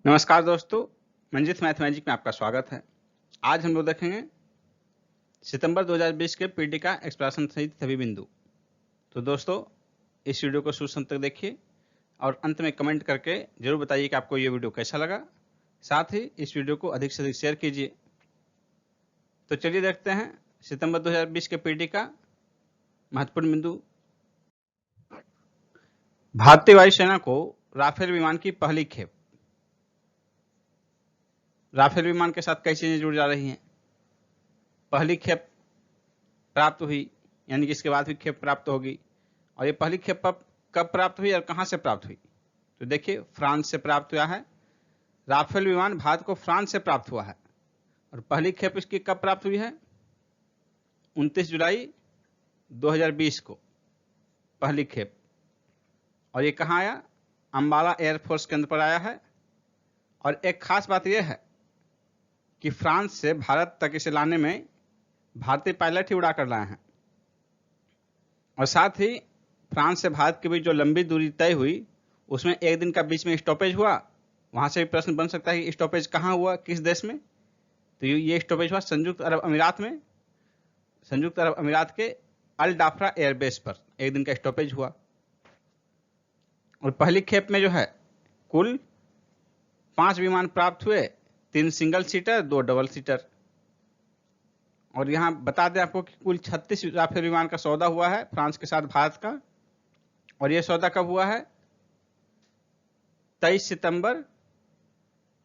नमस्कार दोस्तों, मंजित मैथमेटिक्स में आपका स्वागत है। आज हम लोग देखेंगे सितंबर 2020 के पीडी का एक्सप्रेशन सहित सभी बिंदु। तो दोस्तों, इस वीडियो को शुरू तक देखिए और अंत में कमेंट करके जरूर बताइए कि आपको ये वीडियो कैसा लगा। साथ ही इस वीडियो को अधिक से अधिक शेयर कीजिए। तो चलिए देखते हैं सितंबर 2020 के पीडी का महत्वपूर्ण बिंदु। भारतीय वायुसेना को राफेल विमान की पहली खेप। राफेल विमान के साथ कई चीजें जुड़ जा रही हैं। पहली खेप प्राप्त हुई, यानी कि इसके बाद भी खेप प्राप्त होगी। और ये पहली खेप कब प्राप्त हुई और कहां से प्राप्त हुई? तो देखिए, फ्रांस से प्राप्त हुआ है। राफेल विमान भारत को फ्रांस से प्राप्त हुआ है। और पहली खेप इसकी कब प्राप्त हुई है? 29 जुलाई 2020 को पहली खेप। और ये कहाँ आया? अंबाला एयरफोर्स केंद्र पर आया है। और एक खास बात यह है कि फ्रांस से भारत तक इसे लाने में भारतीय पायलट ही उड़ा कर लाए हैं। और साथ ही फ्रांस से भारत के बीच जो लंबी दूरी तय हुई, उसमें एक दिन का बीच में स्टॉपेज हुआ। वहां से भी प्रश्न बन सकता है कि स्टॉपेज कहाँ हुआ, किस देश में? तो ये स्टॉपेज हुआ संयुक्त अरब अमीरात में। संयुक्त अरब अमीरात के अल डाफरा एयरबेस पर एक दिन का स्टॉपेज हुआ। और पहली खेप में जो है कुल 5 विमान प्राप्त हुए, 3 सिंगल सीटर, 2 डबल सीटर। और यहां बता दें आपको कि कुल 36 राफेल विमान का सौदा हुआ है फ्रांस के साथ भारत का। और यह सौदा कब हुआ है? 23 सितंबर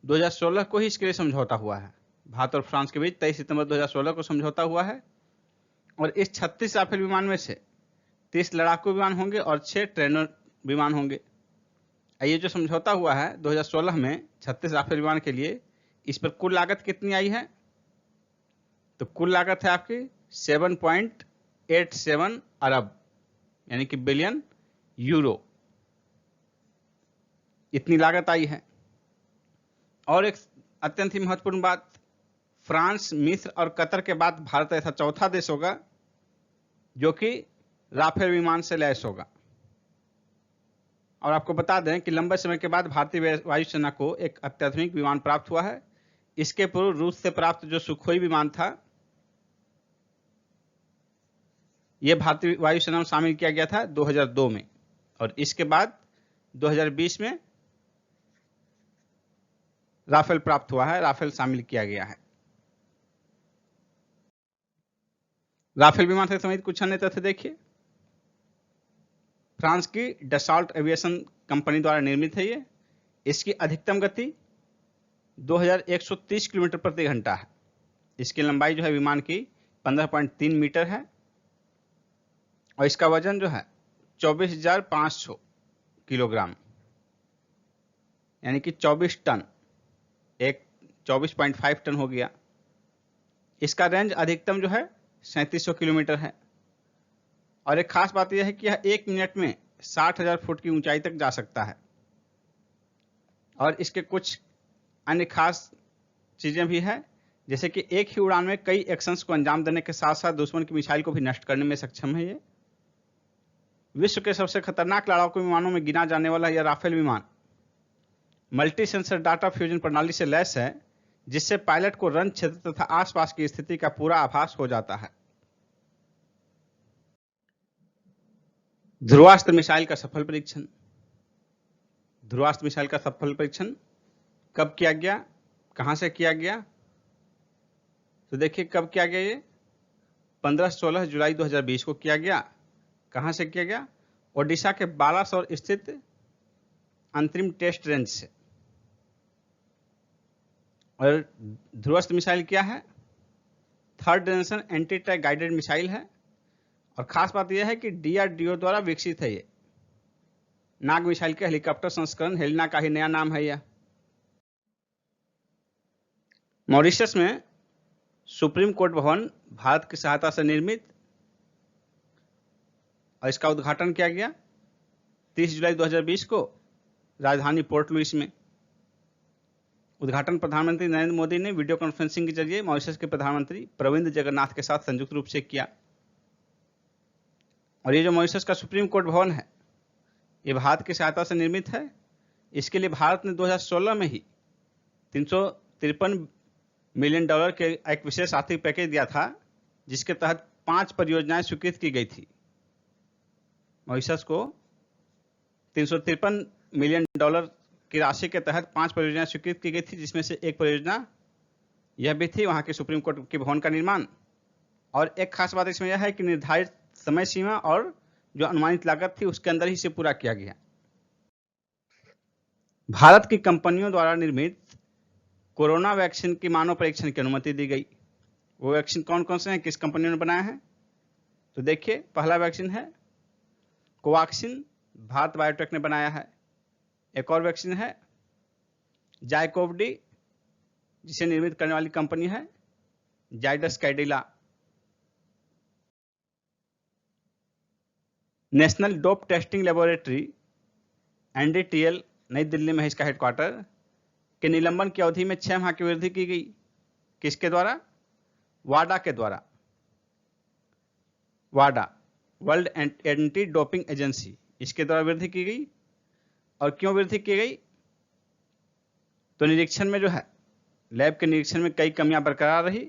2016 को ही इसके लिए समझौता हुआ है। भारत और फ्रांस के बीच 23 सितंबर 2016 को समझौता हुआ है। और इस 36 राफेल विमान में से 30 लड़ाकू विमान होंगे और 6 ट्रेनर विमान होंगे। ये जो समझौता हुआ है 2016 में 36 राफेल विमान के लिए, इस पर कुल लागत कितनी आई है? तो कुल लागत है आपकी 7.87 अरब, यानी कि बिलियन यूरो। इतनी लागत आई है। और एक अत्यंत ही महत्वपूर्ण बात, फ्रांस, मिस्र और कतर के बाद भारत ऐसा चौथा देश होगा जो कि राफेल विमान से लैस होगा। और आपको बता दें कि लंबे समय के बाद भारतीय वायुसेना को एक अत्याधुनिक विमान प्राप्त हुआ है। इसके पूर्व रूस से प्राप्त जो सुखोई विमान था, यह भारतीय वायुसेना में शामिल किया गया था 2002 में। और इसके बाद 2020 में राफेल प्राप्त हुआ है, राफेल शामिल किया गया है। राफेल विमान से संबंधित कुछ अन्य तथ्य देखिए। फ्रांस की डसॉल्ट एविएशन कंपनी द्वारा निर्मित है ये। इसकी अधिकतम गति 2130 किलोमीटर प्रति घंटा है। इसकी लंबाई जो है विमान की 15.3 मीटर है। और इसका वजन जो है 24,500 किलोग्राम, यानी कि 24 टन, एक 24.5 टन हो गया। इसका रेंज अधिकतम जो है 3700 किलोमीटर है। और एक खास बात यह है कि यह 1 मिनट में 60,000 फुट की ऊंचाई तक जा सकता है। और इसके कुछ अन्य खास चीजें भी है, जैसे कि एक ही उड़ान में कई एक्शंस को अंजाम देने के साथ साथ दुश्मन की मिसाइल को भी नष्ट करने में सक्षम है। ये विश्व के सबसे खतरनाक लड़ाकू विमानों में गिना जाने वाला यह राफेल विमान मल्टी सेंसर डाटा फ्यूजन प्रणाली से लैस है, जिससे पायलट को रण क्षेत्र तथा आसपास की स्थिति का पूरा आभास हो जाता है। ध्रुवास्त्र मिसाइल का सफल परीक्षण। ध्रुवास्त्र मिसाइल का सफल परीक्षण कब किया गया, कहां से किया गया? तो देखिए कब किया गया। ये 15-16 जुलाई 2020 को किया गया। कहां से किया गया? ओडिशा के बालासोर स्थित अंतरिम टेस्ट रेंज से। और ध्रुवास्त्र मिसाइल क्या है? Third generation anti tank guided missile है। और खास बात यह है कि डीआरडीओ द्वारा विकसित है। ये नाग मिसाइल के हेलीकॉप्टर संस्करण हेलिना का ही नया नाम है। यह मॉरिशस में सुप्रीम कोर्ट भवन भारत की सहायता से निर्मित, और इसका उद्घाटन किया गया 30 जुलाई 2020 को राजधानी पोर्ट लुइस में। उद्घाटन प्रधानमंत्री नरेंद्र मोदी ने वीडियो कॉन्फ्रेंसिंग के जरिए मॉरिशस के प्रधानमंत्री प्रविंद जगन्नाथ के साथ संयुक्त रूप से किया। और ये जो मॉरिशस का सुप्रीम कोर्ट भवन है, ये भारत की सहायता से निर्मित है। इसके लिए भारत ने 2016 में ही 353 मिलियन डॉलर के एक विशेष आर्थिक पैकेज दिया था, जिसके तहत 5 परियोजनाएं स्वीकृत की गई थी। मॉरिशस को 353 मिलियन डॉलर की राशि के तहत 5 परियोजनाएं स्वीकृत की गई थी, जिसमें से एक परियोजना यह भी थी वहां के सुप्रीम कोर्ट के भवन का निर्माण। और एक खास बात इसमें यह है कि निर्धारित समय सीमा और जो अनुमानित लागत थी उसके अंदर ही इसे पूरा किया गया। भारत की कंपनियों द्वारा निर्मित कोरोना वैक्सीन की मानव परीक्षण की अनुमति दी गई। वो वैक्सीन कौन कौन से हैं, किस कंपनी ने बनाया है? तो देखिए, पहला वैक्सीन है कोवैक्सीन, भारत बायोटेक ने बनाया है। एक और वैक्सीन है जाइकोव डी, जिसे निर्मित करने वाली कंपनी है Zydus Cadila. National dope testing laboratory NDTL नई दिल्ली में है इसका हेडक्वार्टर, के निलंबन की अवधि में 6 माह की वृद्धि की गई। किसके द्वारा? वाडा के द्वारा। वाडा, वर्ल्ड एंटी डोपिंग एजेंसी, इसके द्वारा वृद्धि की गई। और क्यों वृद्धि की गई? तो निरीक्षण में जो है, लैब के निरीक्षण में कई कमियां बरकरार रही।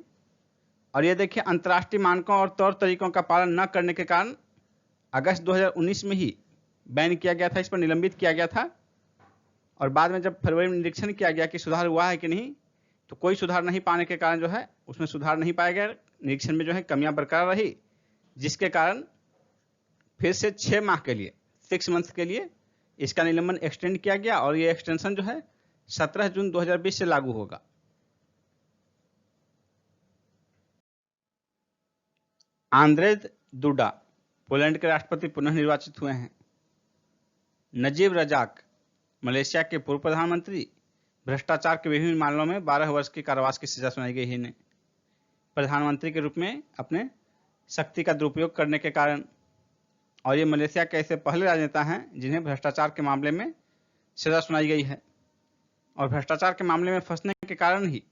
और ये देखिए, अंतर्राष्ट्रीय मानकों और तौर तरीकों का पालन न करने के कारण अगस्त 2019 में ही बैन किया गया था, इस पर निलंबित किया गया था। और बाद में जब फरवरी में निरीक्षण किया गया कि सुधार हुआ है कि नहीं, तो कोई सुधार नहीं पाने के कारण जो है उसमें सुधार नहीं पाया गया। निरीक्षण में जो है कमियां बरकरार रही, जिसके कारण फिर से 6 माह के लिए, 6 मंथ के लिए इसका निलंबन एक्सटेंड किया गया। और ये एक्सटेंशन जो है 17 जून 2020 से लागू होगा। आंद्रेज दुडा पोलैंड के राष्ट्रपति पुनः निर्वाचित हुए हैं। नजीब रजाक मलेशिया के पूर्व प्रधानमंत्री, भ्रष्टाचार के विभिन्न मामलों में 12 वर्ष की कारावास की सजा सुनाई गई है इन्हें, प्रधानमंत्री के रूप में अपने शक्ति का दुरुपयोग करने के कारण। और ये मलेशिया के ऐसे पहले राजनेता हैं जिन्हें भ्रष्टाचार के मामले में सजा सुनाई गई है। और भ्रष्टाचार के मामले में फंसने के कारण ही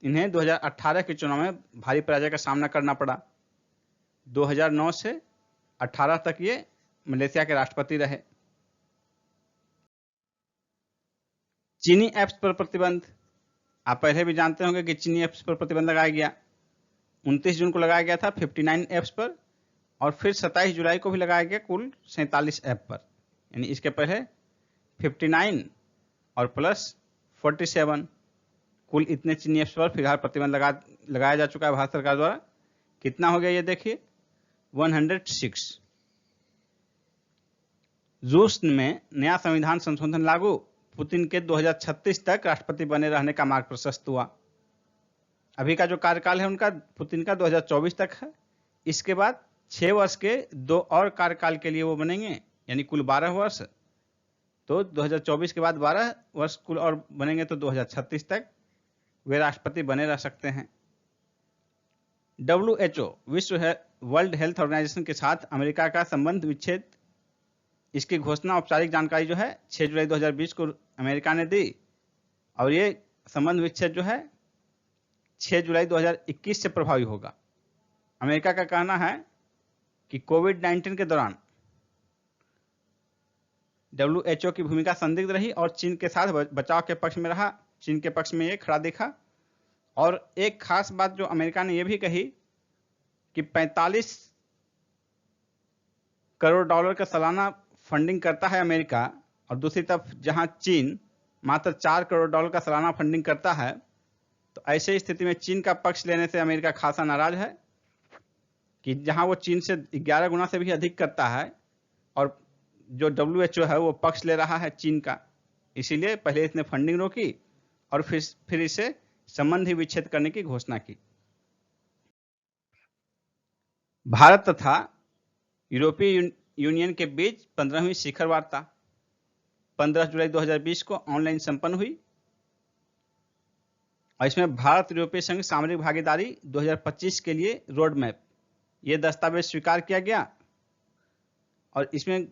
इन्हें 2018 के चुनाव में भारी पराजय का सामना करना पड़ा। 2009 से 18 तक ये मलेशिया के राष्ट्रपति रहे। चीनी ऐप्स पर प्रतिबंध। आप पहले भी जानते होंगे कि चीनी ऐप्स पर प्रतिबंध लगाया गया। 29 जून को लगाया गया था 59 ऐप्स पर, और फिर 27 जुलाई को भी लगाया गया कुल 47 ऐप पर। यानी इसके पहले 59 और प्लस 47, कुल इतने चीनी ऐप्स पर फिलहाल प्रतिबंध लगाया जा चुका है भारत सरकार द्वारा। कितना हो गया ये देखिए, 106। रूस में नया संविधान संशोधन लागू, पुतिन के 2036 तक राष्ट्रपति बने रहने का मार्ग प्रशस्त हुआ। अभी का जो कार्यकाल है उनका, पुतिन का 2024 तक है। इसके बाद 6 वर्ष के 2 और कार्यकाल के लिए वो बनेंगे, यानी कुल 12 वर्ष। तो 2024 के बाद 12 वर्ष कुल और बनेंगे, तो 2036 तक वे राष्ट्रपति बने रह सकते हैं। WHO, वर्ल्ड हेल्थ ऑर्गेनाइजेशन के साथ अमेरिका का संबंध विच्छेद, इसकी घोषणा, औपचारिक जानकारी जो है 6 जुलाई 2020 को अमेरिका ने दी। और ये संबंध विच्छेद जो है 6 जुलाई 2021 से प्रभावी होगा। अमेरिका का कहना है कि कोविड-19 के दौरान WHO की भूमिका संदिग्ध रही और चीन के साथ बचाव के पक्ष में रहा, चीन के पक्ष में ये खड़ा दिखा। और एक खास बात जो अमेरिका ने यह भी कही कि 45 करोड़ डॉलर का सालाना फंडिंग करता है अमेरिका, और दूसरी तरफ जहां चीन मात्र 4 करोड़ डॉलर का सालाना फंडिंग करता है, तो ऐसे स्थिति में चीन का पक्ष लेने से अमेरिका खासा नाराज है कि जहां वो चीन से 11 गुना से भी अधिक करता है और जो WHO है वो पक्ष ले रहा है चीन का। इसीलिए पहले इसने फंडिंग रोकी और फिर इसे संबंध ही विच्छेद करने की घोषणा की। भारत तथा यूरोपीय यूनियन के बीच 15वीं शिखर वार्ता 15 जुलाई 2020 को ऑनलाइन संपन्न हुई। और इसमें भारत यूरोपीय संघ सामरिक भागीदारी 2025 के लिए रोड मैप, ये दस्तावेज स्वीकार किया गया। और इसमें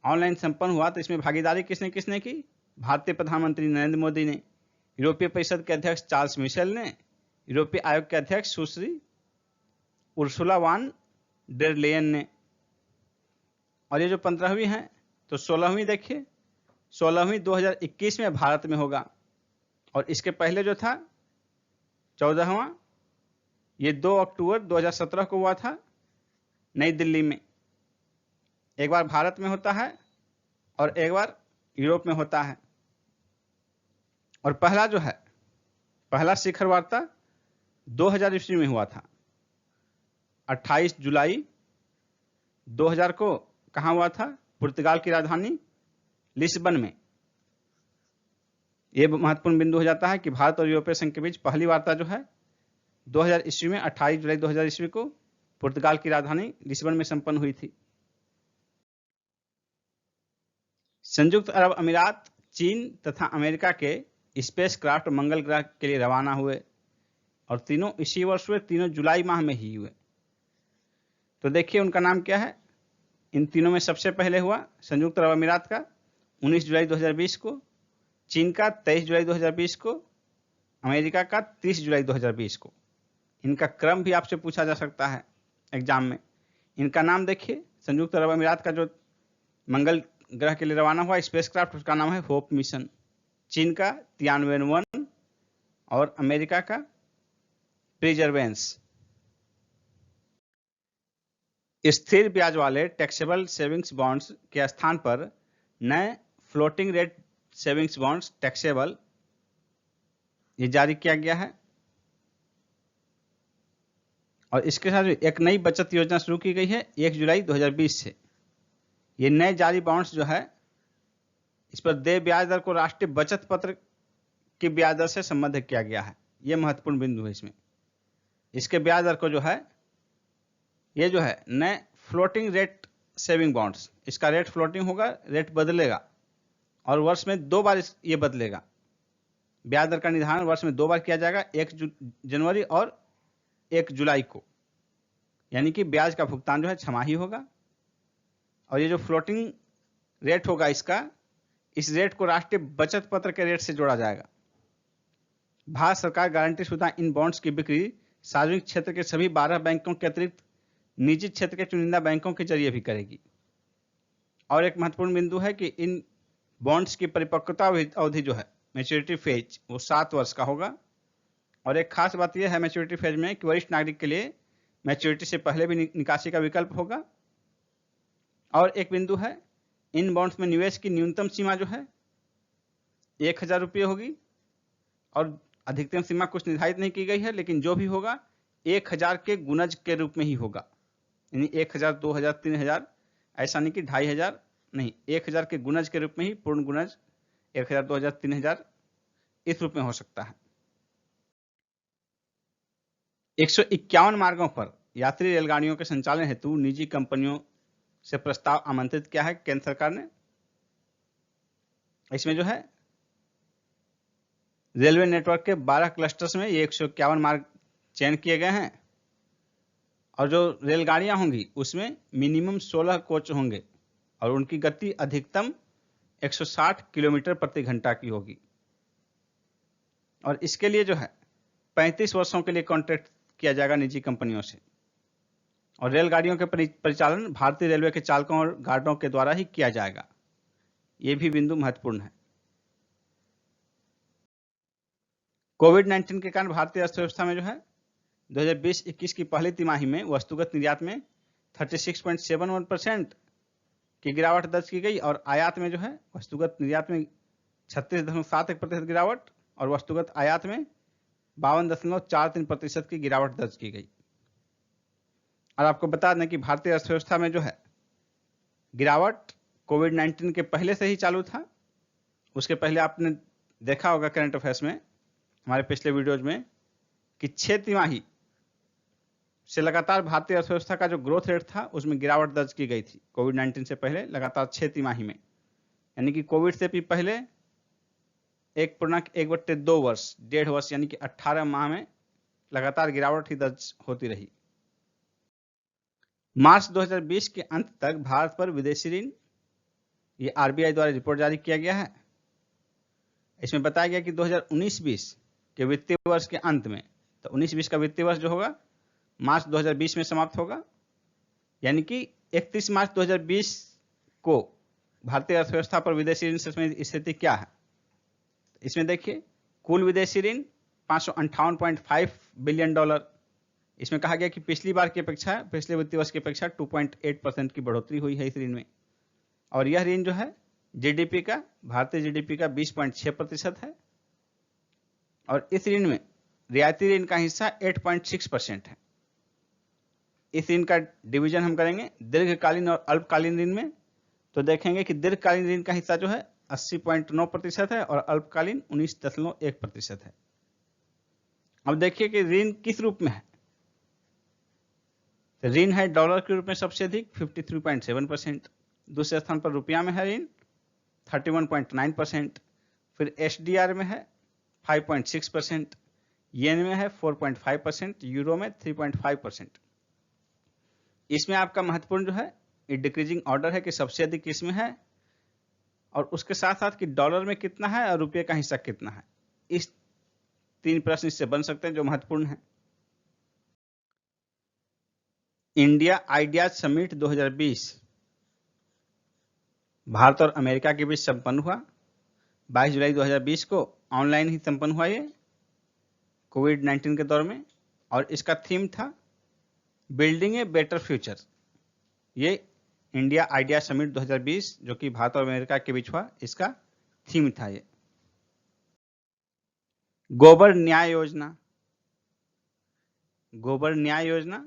ऑनलाइन संपन्न हुआ, तो इसमें भागीदारी किसने किसने की? भारतीय प्रधानमंत्री नरेंद्र मोदी ने, यूरोपीय परिषद के अध्यक्ष चार्ल्स मिशेल ने, यूरोपीय आयोग के अध्यक्ष सुश्री उर्सुला वान डेर लेयन ने। और ये जो 15वीं है, तो 16वीं देखिए, 16वीं 2021 में भारत में होगा। और इसके पहले जो था 14वां, ये 2 अक्टूबर 2017 को हुआ था नई दिल्ली में। एक बार भारत में होता है और एक बार यूरोप में होता है। और पहला जो है, पहला शिखर वार्ता 2000 ईस्वी में हुआ था। 28 जुलाई 2000 को कहाँ हुआ था? पुर्तगाल की राजधानी लिस्बन में। यह महत्वपूर्ण बिंदु हो जाता है कि भारत और यूरोपीय संघ के बीच पहली वार्ता जो है 2000 ईस्वी में 28 जुलाई 2000 ईस्वी को पुर्तगाल की राजधानी लिस्बन में संपन्न हुई थी। संयुक्त अरब अमीरात, चीन तथा अमेरिका के स्पेस क्राफ्ट मंगल ग्रह के लिए रवाना हुए और तीनों इसी वर्ष हुए, तीनों जुलाई माह में ही हुए। तो देखिए उनका नाम क्या है। इन तीनों में सबसे पहले हुआ संयुक्त अरब अमीरात का 19 जुलाई 2020 को, चीन का 23 जुलाई 2020 को, अमेरिका का 30 जुलाई 2020 को। इनका क्रम भी आपसे पूछा जा सकता है एग्जाम में। इनका नाम देखिए, संयुक्त अरब अमीरात का जो मंगल ग्रह के लिए रवाना हुआ स्पेसक्राफ्ट, उसका नाम है होप मिशन। चीन का तियानवेन-1 और अमेरिका का प्रिजर्वेंस। स्थिर ब्याज वाले टैक्सेबल सेविंग्स बॉन्ड्स के स्थान पर नए floating rate savings bonds taxable ये जारी किया गया है। और इसके साथ एक नई बचत योजना शुरू की गई है 1 जुलाई 2020 से। ये नए जारी बॉन्ड्स जो है, इस पर देय ब्याज दर को राष्ट्रीय बचत पत्र की ब्याज दर से संबंधित किया गया है। यह महत्वपूर्ण बिंदु है इसमें। इसके ब्याज दर को जो है, ये जो है नए फ्लोटिंग रेट सेविंग बॉन्ड्स, इसका रेट फ्लोटिंग होगा, रेट बदलेगा और वर्ष में 2 बार ये बदलेगा। ब्याज दर का निर्धारण वर्ष में 2 बार किया जाएगा, 1 जनवरी और 1 जुलाई को। यानी कि ब्याज का भुगतान जो है छमाही होगा। और ये जो फ्लोटिंग रेट होगा इसका, इस रेट को राष्ट्रीय बचत पत्र के रेट से जोड़ा जाएगा। भारत सरकार गारंटी शुदा इन बॉन्ड्स की बिक्री सार्वजनिक क्षेत्र के सभी 12 बैंकों के अतिरिक्त निजी क्षेत्र के चुनिंदा बैंकों के जरिए भी करेगी। और एक महत्वपूर्ण बिंदु है कि इन बॉन्ड्स की परिपक्वता अवधि जो है, मैच्योरिटी फेज, वो 7 वर्ष का होगा। और एक खास बात यह है मैच्योरिटी फेज में कि वरिष्ठ नागरिक के लिए मैच्योरिटी से पहले भी निकासी का विकल्प होगा। और एक बिंदु है, इन बॉन्ड्स में निवेश की न्यूनतम सीमा जो है 1000 रुपये होगी और अधिकतम सीमा कुछ निर्धारित नहीं की गई है, लेकिन जो भी होगा 1000 के गुणज के रूप में ही होगा। यानी 1000, 2000, 3000, ऐसा नहीं कि 2500 नहीं, 1000 के गुणज के रूप में ही पूर्ण गुणज 1000, 2000, 3000 इस रूप में हो सकता है। 151 मार्गों पर यात्री रेलगाड़ियों के संचालन हेतु निजी कंपनियों से प्रस्ताव आमंत्रित किया है केंद्र सरकार ने। इसमें जो है रेलवे नेटवर्क के 12 क्लस्टर्स में ये 151 मार्ग चयन किए गए हैं। और जो रेलगाड़ियां होंगी उसमें मिनिमम 16 कोच होंगे और उनकी गति अधिकतम 160 किलोमीटर प्रति घंटा की होगी। और इसके लिए जो है 35 वर्षों के लिए कॉन्ट्रैक्ट किया जाएगा निजी कंपनियों से। और रेलगाड़ियों के परिचालन भारतीय रेलवे के चालकों और गार्डों के द्वारा ही किया जाएगा। यह भी बिंदु महत्वपूर्ण है। कोविड-19 के कारण भारतीय अर्थव्यवस्था में जो है 2020-21 की पहली तिमाही में वस्तुगत निर्यात में 36.71% की गिरावट दर्ज की गई और आयात में जो है वस्तुगत निर्यात में 36.71% गिरावट और वस्तुगत आयात में 52.43% की गिरावट दर्ज की गई। और आपको बता दें कि भारतीय अर्थव्यवस्था में जो है गिरावट कोविड-19 के पहले से ही चालू था। उसके पहले आपने देखा होगा करंट अफेयर्स में, हमारे पिछले वीडियोज में, कि 6 तिमाही से लगातार भारतीय अर्थव्यवस्था का जो ग्रोथ रेट था उसमें गिरावट दर्ज की गई थी कोविड-19 से पहले लगातार 6 तिमाही में। यानी कि कोविड से भी पहले 1.1/2 वर्ष, 1.5 वर्ष यानी कि 18 माह में लगातार गिरावट ही दर्ज होती रही। मार्च 2020 के अंत तक भारत पर विदेशी ऋण, ये आरबीआई द्वारा रिपोर्ट जारी किया गया है। इसमें बताया गया कि 2019-20 के वित्तीय वर्ष के अंत में, तो 19-20 का वित्तीय वर्ष जो होगा मार्च 2020 में समाप्त होगा। यानी कि 31 मार्च 2020 को भारतीय अर्थव्यवस्था पर विदेशी ऋण से संबंधित स्थिति क्या है। इसमें देखिए कुल विदेशी ऋण 558.5 बिलियन डॉलर। इसमें कहा गया कि पिछले वित्तीय वर्ष की अपेक्षा 2.8% की बढ़ोतरी हुई है इस ऋण में। और यह ऋण जो है भारतीय जीडीपी का 20.6% है। और इस ऋण में रियायती ऋण का हिस्सा 8.6% है। इस ऋण का डिवीजन हम करेंगे दीर्घकालीन और अल्पकालीन ऋण में, तो देखेंगे कि दीर्घकालीन ऋण का हिस्सा जो है 80.9% है और अल्पकालीन 19.1% है। अब देखिए कि ऋण किस रूप में है। ऋण है डॉलर के रूप में सबसे अधिक 53.7%, दूसरे स्थान पर रुपया में है ऋण 31.9%, फिर एसडीआर में है 5.6%, येन में है 4.5%, यूरो में 3.5%। इसमें आपका महत्वपूर्ण जो है डिक्रीजिंग ऑर्डर है कि सबसे अधिक किसमें है, और उसके साथ साथ कि डॉलर में कितना है और रुपये का हिस्सा कितना है। इस 3 प्रश्न इससे बन सकते हैं जो महत्वपूर्ण है। इंडिया आइडियाज समिट 2020 भारत और अमेरिका के बीच संपन्न हुआ। 22 जुलाई 2020 को ऑनलाइन ही संपन्न हुआ ये कोविड-19 के दौर में, और इसका थीम था बिल्डिंग ए बेटर फ्यूचर। ये इंडिया आइडिया समिट 2020 जो कि भारत और अमेरिका के बीच हुआ, इसका थीम था ये। गोबर न्याय योजना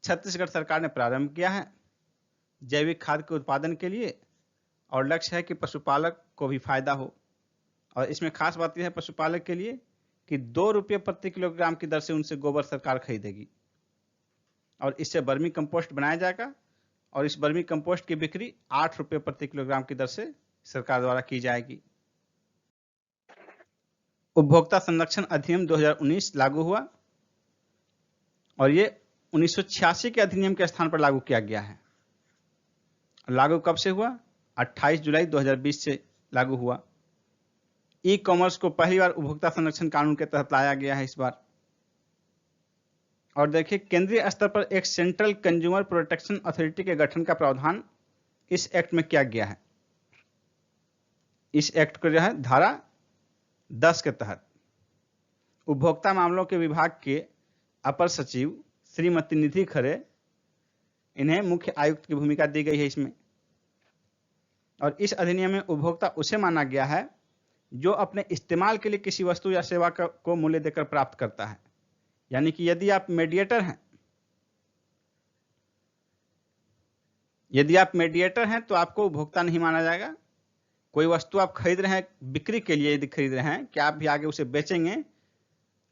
छत्तीसगढ़ सरकार ने प्रारंभ किया है जैविक खाद के उत्पादन के लिए, और लक्ष्य है कि पशुपालक को भी फायदा हो। और इसमें खास बात यह है पशुपालक के लिए कि 2 रुपये प्रति किलोग्राम की दर से उनसे गोबर सरकार खरीदेगी, और इससे बर्मी कंपोस्ट बनाया जाएगा, और इस बर्मी कंपोस्ट की बिक्री 8 रुपये प्रति किलोग्राम की दर से सरकार द्वारा की जाएगी। उपभोक्ता संरक्षण अधिनियम 2019 लागू हुआ, और ये 1986 के अधिनियम के स्थान पर लागू किया गया है। लागू कब से हुआ? 28 जुलाई 2020 से लागू हुआ। ई कॉमर्स को पहली बार उपभोक्ता संरक्षण कानून के तहत लाया गया है इस बार। और देखिए केंद्रीय स्तर पर एक सेंट्रल कंज्यूमर प्रोटेक्शन अथॉरिटी के गठन का प्रावधान इस एक्ट में किया गया है। इस एक्ट को जो है धारा 10 के तहत उपभोक्ता मामलों के विभाग के अपर सचिव श्रीमती निधि खरे, इन्हें मुख्य आयुक्त की भूमिका दी गई है इसमें। और इस अधिनियम में उपभोक्ता उसे माना गया है जो अपने इस्तेमाल के लिए किसी वस्तु या सेवा को मूल्य देकर प्राप्त करता है। यानी कि यदि आप मीडिएटर हैं तो आपको उपभोक्ता नहीं माना जाएगा। कोई वस्तु आप खरीद रहे हैं बिक्री के लिए, यदि खरीद रहे हैं कि आप भी आगे उसे बेचेंगे,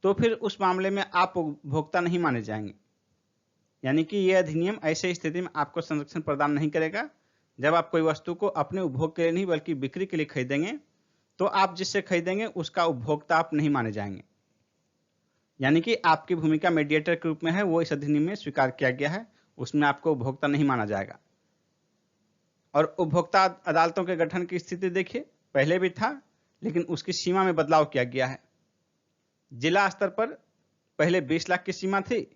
तो फिर उस मामले में आप उपभोक्ता नहीं माने जाएंगे। यानी कि यह अधिनियम ऐसे स्थिति में आपको संरक्षण प्रदान नहीं करेगा जब आप कोई वस्तु को अपने उपभोग के लिए नहीं बल्कि बिक्री के लिए खरीदेंगे, तो आप जिससे खरीदेंगे उसका उपभोक्ता आप नहीं माने जाएंगे। यानी कि आपकी भूमिका मीडिएटर के रूप में है, वो इस अधिनियम में स्वीकार किया गया है, उसमें आपको उपभोक्ता नहीं माना जाएगा। और उपभोक्ता अदालतों के गठन की स्थिति देखिए, पहले भी था लेकिन उसकी सीमा में बदलाव किया गया है। जिला स्तर पर पहले 20 लाख की सीमा थी,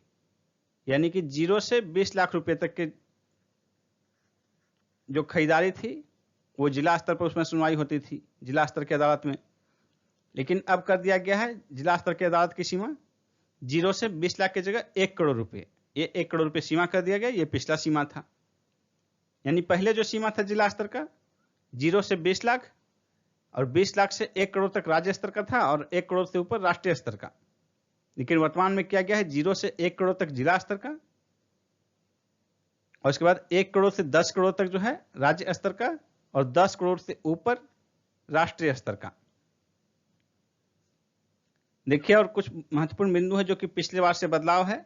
यानी कि 0 से 20 लाख रुपए तक के जो खरीदारी थी वो जिला स्तर पर उसमें सुनवाई होती थी जिला स्तर की अदालत में। लेकिन अब कर दिया गया है जिला स्तर की अदालत की सीमा 0 से 20 लाख की जगह 1 करोड़ रुपए, ये 1 करोड़ रुपए सीमा कर दिया गया। ये पिछला सीमा था, यानी पहले जो सीमा था जिला स्तर का 0 से 20 लाख और 20 लाख से 1 करोड़ तक राज्य स्तर का था और 1 करोड़ से ऊपर राष्ट्रीय स्तर का। लेकिन वर्तमान में किया गया है 0 से 1 करोड़ तक जिला स्तर का, और उसके बाद 1 करोड़ से 10 करोड़ तक जो है राज्य स्तर का, और 10 करोड़ से ऊपर राष्ट्रीय स्तर का। देखिए और कुछ महत्वपूर्ण बिंदु है जो कि पिछले बार से बदलाव है।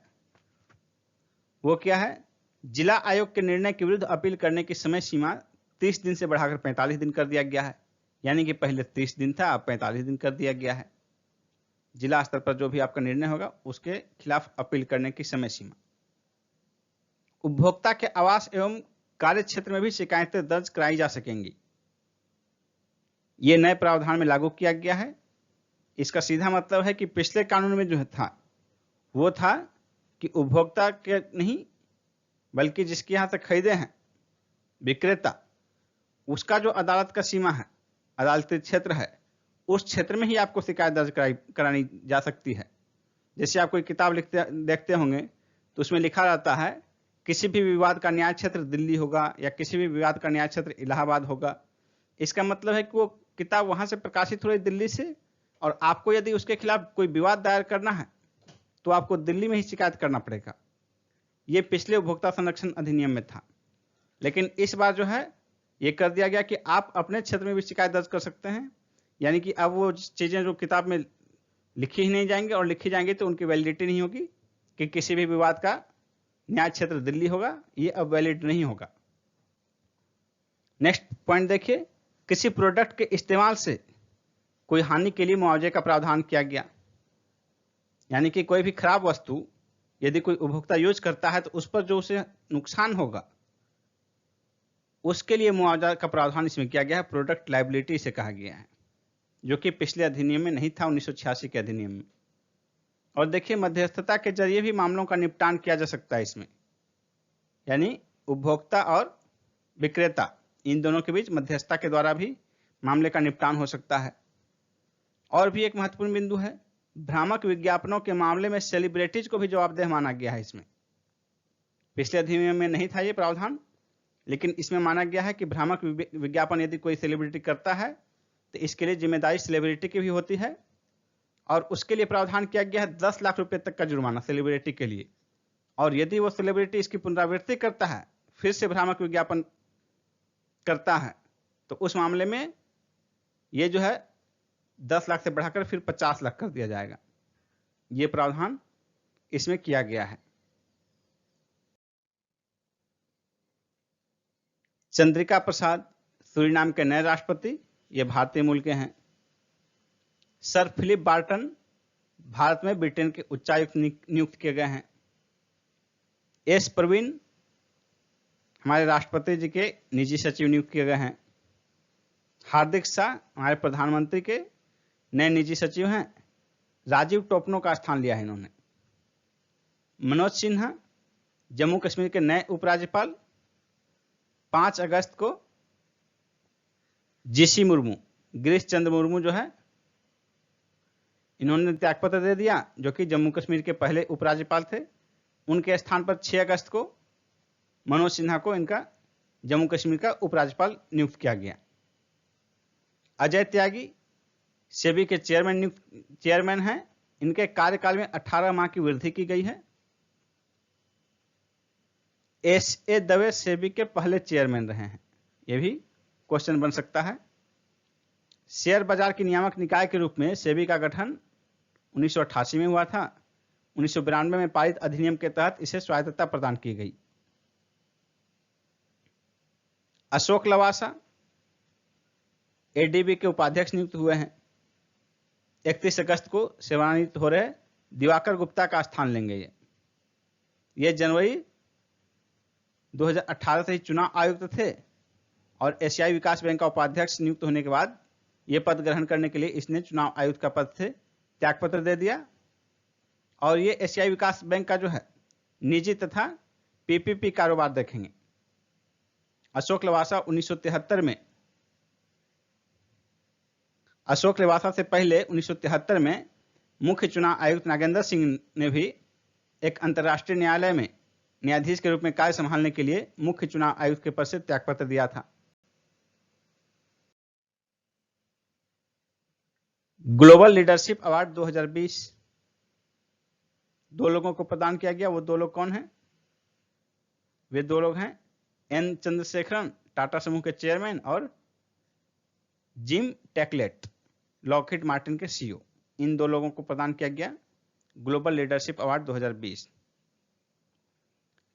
वो क्या है? जिला आयोग के निर्णय के विरुद्ध अपील करने की समय सीमा 30 दिन से बढ़ाकर 45 दिन कर दिया गया है। यानी कि पहले 30 दिन था, अब 45 दिन कर दिया गया है। जिला स्तर पर जो भी आपका निर्णय होगा उसके खिलाफ अपील करने की समय सीमा। उपभोक्ता के आवास एवं कार्य क्षेत्र में भी शिकायतें दर्ज कराई जा सकेंगी। ये नए प्रावधान में लागू किया गया है। इसका सीधा मतलब है कि पिछले कानून में जो था वो था कि उपभोक्ता के नहीं बल्कि जिसके यहां से खरीदे हैं विक्रेता, उसका जो अदालत का सीमा है, अदालती क्षेत्र है, उस क्षेत्र में ही आपको शिकायत दर्ज करानी जा सकती है। जैसे आप कोई किताब देखते होंगे तो उसमें लिखा रहता है किसी भी विवाद का न्याय क्षेत्र दिल्ली होगा या किसी भी विवाद का न्याय क्षेत्र इलाहाबाद होगा। इसका मतलब है कि वो किताब वहां से प्रकाशित हो रही दिल्ली से, और आपको यदि उसके खिलाफ कोई विवाद दायर करना है तो आपको दिल्ली में ही शिकायत करना पड़ेगा। ये पिछले उपभोक्ता संरक्षण अधिनियम में था, लेकिन इस बार जो है ये कर दिया गया कि आप अपने क्षेत्र में भी शिकायत दर्ज कर सकते हैं। यानी कि अब वो चीजें जो किताब में लिखी ही नहीं जाएंगे, और लिखी जाएंगी तो उनकी वैलिडिटी नहीं होगी कि किसी भी विवाद का न्याय क्षेत्र दिल्ली होगा, ये अब वैलिड नहीं होगा। नेक्स्ट पॉइंट देखिए, किसी प्रोडक्ट के इस्तेमाल से कोई हानि के लिए मुआवजे का प्रावधान किया गया। यानी कि कोई भी खराब वस्तु यदि कोई उपभोक्ता यूज करता है तो उस पर जो उसे नुकसान होगा उसके लिए मुआवजा का प्रावधान इसमें किया गया है। प्रोडक्ट लायबिलिटी से कहा गया है, जो कि पिछले अधिनियम में नहीं था, 1986 के अधिनियम में। और देखिए, मध्यस्थता के जरिए भी मामलों का निपटान किया जा सकता है इसमें, यानी उपभोक्ता और विक्रेता इन दोनों के बीच मध्यस्थता के द्वारा भी मामले का निपटान हो सकता है। और भी एक महत्वपूर्ण बिंदु है, भ्रामक विज्ञापनों के मामले में सेलिब्रिटीज को भी जवाबदेह माना गया है इसमें। पिछले अधिनियम में नहीं था ये प्रावधान, लेकिन इसमें माना गया है कि भ्रामक विज्ञापन यदि कोई सेलिब्रिटी करता है तो इसके लिए जिम्मेदारी सेलिब्रिटी की भी होती है, और उसके लिए प्रावधान किया गया है 10 लाख रुपए तक का जुर्माना सेलिब्रिटी के लिए। और यदि वो सेलिब्रिटी इसकी पुनरावृत्ति करता है, फिर से भ्रामक विज्ञापन करता है, तो उस मामले में ये जो है 10 लाख से बढ़ाकर फिर 50 लाख कर दिया जाएगा। ये प्रावधान इसमें किया गया है। चंद्रिका प्रसाद सूरीनाम के नए राष्ट्रपति, ये भारतीय मूल के हैं। सर फिलिप बार्टन भारत में ब्रिटेन के उच्चायुक्त नियुक्त किए गए हैं। एस प्रवीण हमारे राष्ट्रपति जी के निजी सचिव नियुक्त किए गए हैं। हार्दिक शाह हमारे प्रधानमंत्री के नए निजी सचिव हैं। राजीव टोपनो का स्थान लिया है इन्होंने। मनोज सिन्हा जम्मू कश्मीर के नए उपराज्यपाल। 5 अगस्त को जीसी मुर्मू, गिरीश चंद्र मुर्मू जो है, इन्होंने त्यागपत्र दे दिया, जो कि जम्मू कश्मीर के पहले उपराज्यपाल थे। उनके स्थान पर 6 अगस्त को मनोज सिन्हा को इनका जम्मू कश्मीर का उपराज्यपाल नियुक्त किया गया। अजय त्यागी सेबी के चेयरमैन हैं। इनके कार्यकाल में 18 माह की वृद्धि की गई है। एस.ए. दवे सेबी के पहले चेयरमैन रहे हैं, यह भी क्वेश्चन बन सकता है। शेयर बाजार की नियामक निकाय के रूप में सेबी का गठन 1988 में हुआ था। 1992 में पारित अधिनियम के तहत इसे स्वायत्तता प्रदान की गई। अशोक लवासा एडीबी के उपाध्यक्ष नियुक्त हुए हैं। 31 अगस्त को सेवानिवृत्त हो रहे दिवाकर गुप्ता का स्थान लेंगे। ये जनवरी 2018 से ही चुनाव आयुक्त थे, और एशियाई विकास बैंक का उपाध्यक्ष नियुक्त होने के बाद ये पद ग्रहण करने के लिए इसने चुनाव आयुक्त का पद से त्यागपत्र दे दिया। और ये एशियाई विकास बैंक का जो है निजी तथा पीपीपी कारोबार देखेंगे। अशोक लवासा 1973 में, अशोक लवासा से पहले 1973 में मुख्य चुनाव आयुक्त नागेंद्र सिंह ने भी एक अंतर्राष्ट्रीय न्यायालय में न्यायाधीश के रूप में कार्य संभालने के लिए मुख्य चुनाव आयुक्त के पद से त्यागपत्र दिया था। ग्लोबल लीडरशिप अवार्ड 2020 दो लोगों को प्रदान किया गया। वो दो लोग कौन हैं? वे दो लोग हैं एन चंद्रशेखरन, टाटा समूह के चेयरमैन, और जिम टैकलेट, लॉकहीड मार्टिन के सीईओ। इन दो लोगों को प्रदान किया गया ग्लोबल लीडरशिप अवार्ड 2020।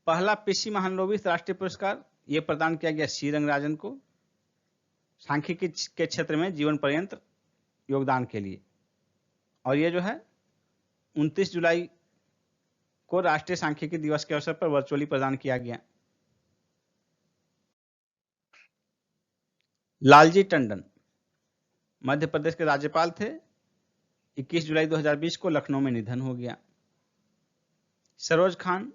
पहला पीसी महालनोबिस राष्ट्रीय पुरस्कार यह प्रदान किया गया सी रंगराजन को, सांख्यिकी के क्षेत्र में जीवन पर्यंत योगदान के लिए। और ये जो है 29 जुलाई को राष्ट्रीय सांख्यिकी दिवस के अवसर पर वर्चुअली प्रदान किया गया। लालजी टंडन मध्य प्रदेश के राज्यपाल थे। 21 जुलाई 2020 को लखनऊ में निधन हो गया। सरोज खान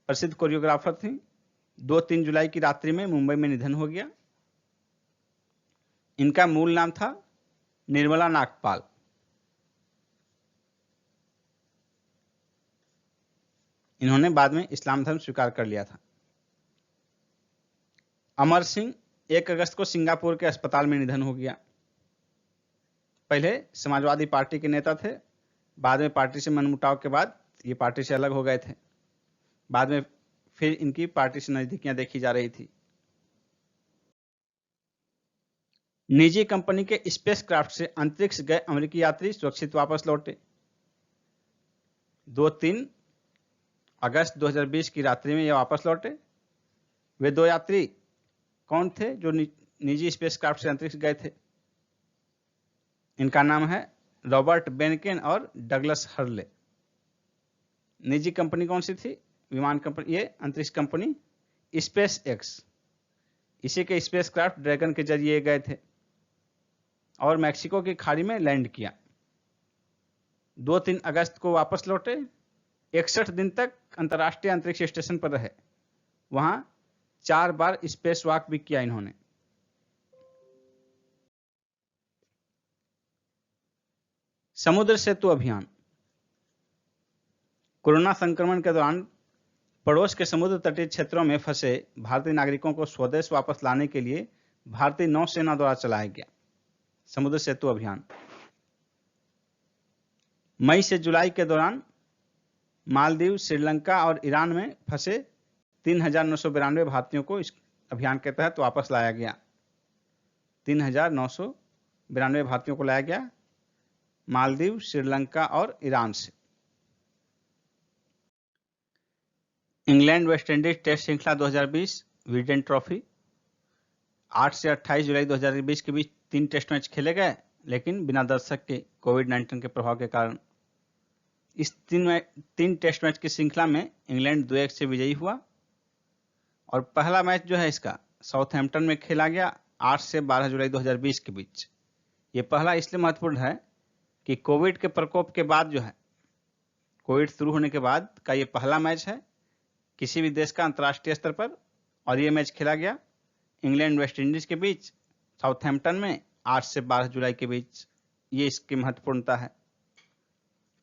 प्रसिद्ध कोरियोग्राफर थी। 2-3 जुलाई की रात्रि में मुंबई में निधन हो गया। इनका मूल नाम था निर्मला नागपाल। इन्होंने बाद में इस्लाम धर्म स्वीकार कर लिया था। अमर सिंह 1 अगस्त को सिंगापुर के अस्पताल में निधन हो गया। पहले समाजवादी पार्टी के नेता थे, बाद में पार्टी से मनमुटाव के बाद ये पार्टी से अलग हो गए थे। बाद में फिर इनकी पार्टी से नजदीकियां देखी जा रही थी। निजी कंपनी के स्पेसक्राफ्ट से अंतरिक्ष गए अमेरिकी यात्री सुरक्षित वापस लौटे। 2-3 अगस्त 2020 की रात्रि में ये वापस लौटे। वे 2 यात्री कौन थे जो निजी स्पेसक्राफ्ट से अंतरिक्ष गए थे? इनका नाम है रॉबर्ट बेनकेन और डगलस हर्ले। निजी कंपनी कौन सी थी? विमान कंपनी, ये अंतरिक्ष कंपनी स्पेस एक्स। इसी के स्पेसक्राफ्ट ड्रैगन के जरिए गए थे और मैक्सिको की खाड़ी में लैंड किया। 2-3 अगस्त को वापस लौटे। 61 दिन तक अंतर्राष्ट्रीय अंतरिक्ष स्टेशन पर रहे। वहां 4 बार स्पेस वॉक भी किया इन्होंने। समुद्र सेतु अभियान। कोरोना संक्रमण के दौरान पड़ोस के समुद्र तटीय क्षेत्रों में फंसे भारतीय नागरिकों को स्वदेश वापस लाने के लिए भारतीय नौसेना द्वारा चलाया गया समुद्र सेतु अभियान। मई से जुलाई के दौरान मालदीव, श्रीलंका और ईरान में फंसे 3,992 भारतीयों को इस अभियान के तहत वापस लाया गया। 3,992 भारतीयों को लाया गया मालदीव, श्रीलंका और ईरान से। इंग्लैंड वेस्टइंडीज टेस्ट श्रृंखला 2020 वीडेन ट्रॉफी। 8 से 28 जुलाई 2020 के बीच 3 टेस्ट मैच खेले गए, लेकिन बिना दर्शक के कोविड-19 के प्रभाव के कारण। इस 3 टेस्ट मैच की श्रृंखला में इंग्लैंड 2-1 से विजयी हुआ और पहला मैच जो है इसका साउथहैम्पटन में खेला गया 8 से 12 जुलाई 2020 के बीच। ये पहला इसलिए महत्वपूर्ण है कि कोविड के प्रकोप के बाद जो है, कोविड शुरू होने के बाद का ये पहला मैच है किसी भी देश का अंतर्राष्ट्रीय स्तर पर, और ये मैच खेला गया इंग्लैंड वेस्ट इंडीज के बीच साउथहैम्पटन में 8 से 12 जुलाई के बीच। ये इसकी महत्वपूर्णता है।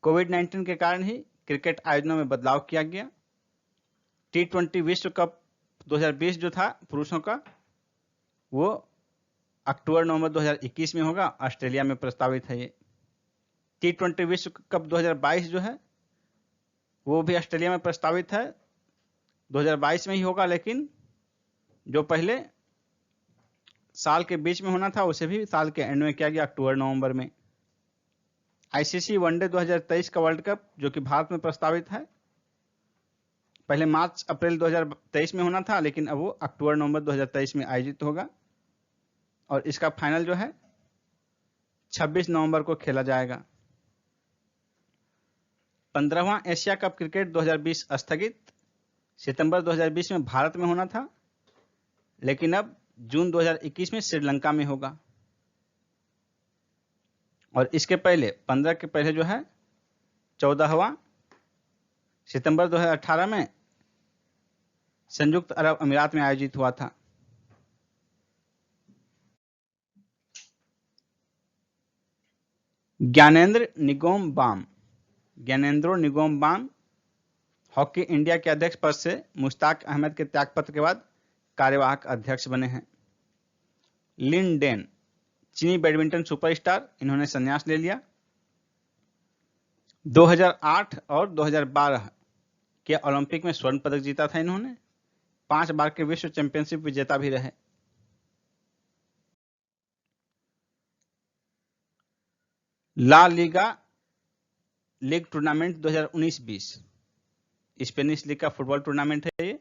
कोविड-19 के कारण ही क्रिकेट आयोजनों में बदलाव किया गया। T20 विश्व कप 2020 जो था पुरुषों का, वो अक्टूबर-नवंबर 2021 में होगा। ऑस्ट्रेलिया में प्रस्तावित है ये। T20 विश्व कप 2022 जो है वो भी ऑस्ट्रेलिया में प्रस्तावित है, 2022 में ही होगा, लेकिन जो पहले साल के बीच में होना था उसे भी साल के एंड में किया गया, अक्टूबर-नवंबर में। आईसीसी वनडे 2023 का वर्ल्ड कप जो कि भारत में प्रस्तावित है, पहले मार्च-अप्रैल 2023 में होना था, लेकिन अब वो अक्टूबर-नवंबर 2023 में आयोजित होगा और इसका फाइनल जो है 26 नवंबर को खेला जाएगा। 15वां एशिया कप क्रिकेट 2020 स्थगित। सितंबर 2020 में भारत में होना था, लेकिन अब जून 2021 में श्रीलंका में होगा। और इसके पहले 15 के पहले जो है 14वां सितंबर 2018 में संयुक्त अरब अमीरात में आयोजित हुआ था। ज्ञानेंद्रो निगोम बाम हॉकी इंडिया के अध्यक्ष पद से मुश्ताक अहमद के त्यागपत्र के बाद कार्यवाहक अध्यक्ष बने हैं। लिन डेन चीनी बैडमिंटन सुपरस्टार, इन्होंने संन्यास ले लिया। 2008 और 2012 के ओलंपिक में स्वर्ण पदक जीता था इन्होंने। 5 बार के विश्व चैंपियनशिप विजेता भी रहे। La Liga league tournament 2019-20 Spanish league का फुटबॉल टूर्नामेंट है ये।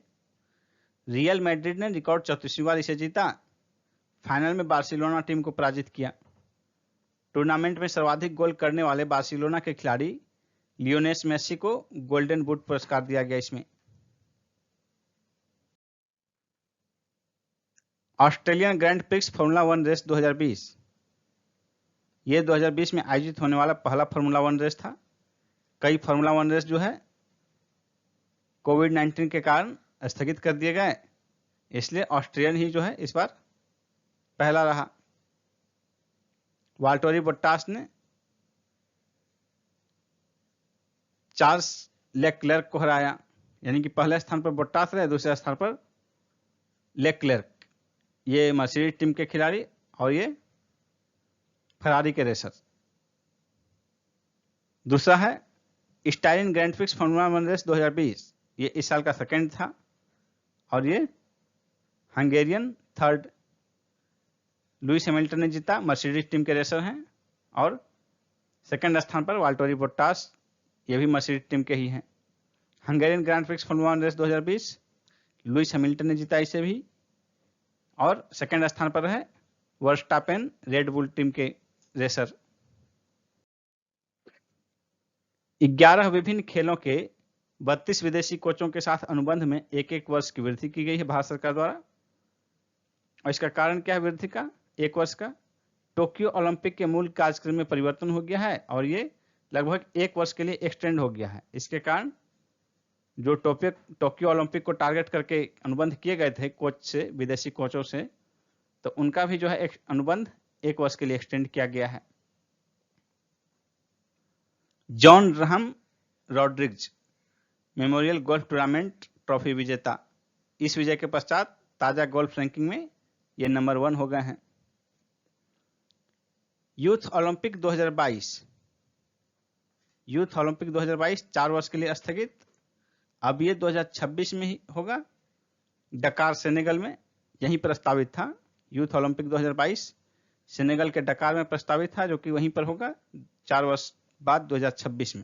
रियल मैड्रिड ने रिकॉर्ड 34वीं बार इसे जीता। फाइनल में बार्सिलोना टीम को पराजित किया। टूर्नामेंट में सर्वाधिक गोल करने वाले बार्सिलोना के खिलाड़ी लियोनेल मेसी को गोल्डन बूट पुरस्कार दिया गया। इसमें Australian Grand Prix formula 1 race 2020, ये 2020 में आयोजित होने वाला पहला फार्मूला 1 रेस था। कई फार्मूला 1 रेस जो है कोविड-19 के कारण स्थगित कर दिए गए, इसलिए ऑस्ट्रेलियन ही जो है इस बार पहला रहा। वाल्टोरी बोट्टास ने चार्ल्स लेक्लेर्क को हराया, यानी कि पहले स्थान पर बोट्टास रहे, दूसरे स्थान पर लेक्लेर्क। ये मर्सिडीज टीम के खिलाड़ी और ये फरारी के रेसर। दूसरा है Styrian Grand Prix formula 1 race 2020, ये इस साल का सेकंड था और ये हंगेरियन थर्ड। लुइस हैमिल्टन ने जीता, मर्सिडीज टीम के रेसर हैं। और सेकंड स्थान पर वाल्टोरी बोट्टास, ये भी मर्सिडीज टीम के ही हैं। Hungarian Grand Prix formula 1 race 2020 Lewis Hamilton ने जीता इसे भी। और सेकंड स्थान पर है वर्स्टापेन, रेड बुल टीम के रेसर। 11 विभिन्न खेलों के 32 विदेशी कोचों के साथ अनुबंध में एक वर्ष की वृद्धि की गई है भारत सरकार द्वारा। और इसका कारण क्या है वृद्धि का, एक वर्ष का? टोक्यो ओलंपिक के मूल कार्यक्रम में परिवर्तन हो गया है और ये लगभग एक वर्ष के लिए एक्सटेंड हो गया है। इसके कारण जो टोक्यो ओलंपिक को टारगेट करके अनुबंध किए गए थे कोच से, विदेशी कोचों से, तो उनका भी जो है एक अनुबंध एक वर्ष के लिए एक्सटेंड किया गया है। Jon Rahm Rodriguez memorial golf tournament trophy विजेता। इस विजय के पश्चात ताजा गोल्फ रैंकिंग में ये नंबर 1 हो गए हैं। यूथ ओलंपिक 2022 4 वर्ष के लिए स्थगित। अब ये 2026 में ही होगा। डकार सेनेगल में यही प्रस्तावित था। यूथ ओलंपिक 2022 सेनेगल के डकार में प्रस्तावित था, जो कि वहीं पर होगा 4 वर्ष बाद 2026 में।